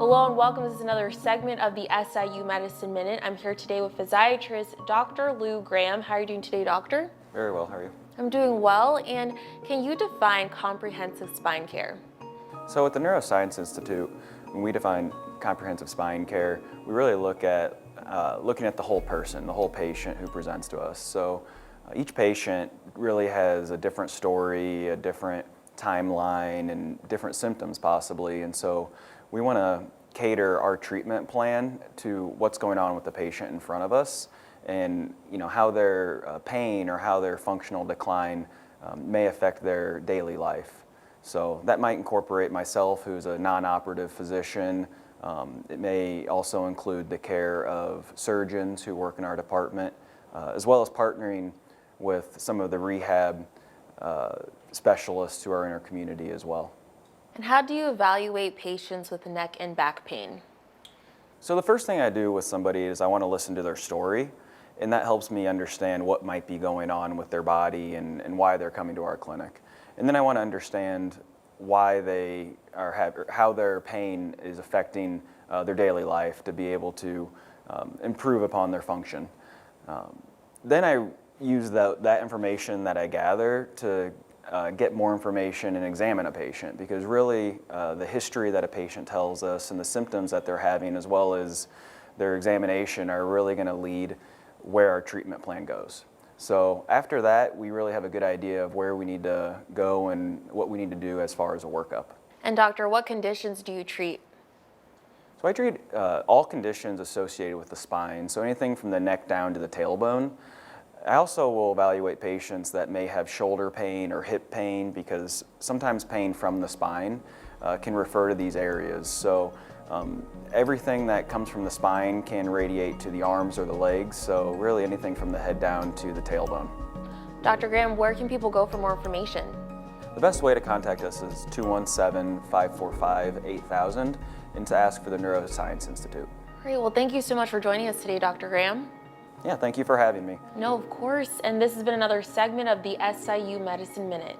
Hello and welcome. This is another segment of the SIU Medicine Minute. I'm here today with physiatrist Dr. Lou Graham. How are you doing today, doctor? Very well, how are you? I'm doing well, and can you define comprehensive spine care? So at the Neuroscience Institute, when we define comprehensive spine care, we really look at looking at the whole person, the whole patient who presents to us. So each patient really has a different story, a different timeline, and different symptoms possibly, and so we want to cater our treatment plan to what's going on with the patient in front of us, and how their pain or how their functional decline may affect their daily life. So that might incorporate myself, who's a non-operative physician. It may also include the care of surgeons who work in our department, as well as partnering with some of the rehab specialists who are in our community as well. And how do you evaluate patients with neck and back pain? So the first thing I do with somebody is I want to listen to their story, and that helps me understand what might be going on with their body and why they're coming to our clinic. And then I want to understand why they how their pain is affecting their daily life to be able to improve upon their function. Then I use that information that I gather to get more information and examine a patient, because really the history that a patient tells us and the symptoms that they're having, as well as their examination, are really going to lead where our treatment plan goes. So after that, we really have a good idea of where we need to go and what we need to do as far as a workup. And doctor, what conditions do you treat? So I treat all conditions associated with the spine, so anything from the neck down to the tailbone. I also will evaluate patients that may have shoulder pain or hip pain, because sometimes pain from the spine can refer to these areas. So everything that comes from the spine can radiate to the arms or the legs, so really anything from the head down to the tailbone. Dr. Graham, where can people go for more information? The best way to contact us is 217-545-8000 and to ask for the Neuroscience Institute. Great, well thank you so much for joining us today, Dr. Graham. Yeah, thank you for having me. No, of course, and this has been another segment of the SIU Medicine Minute.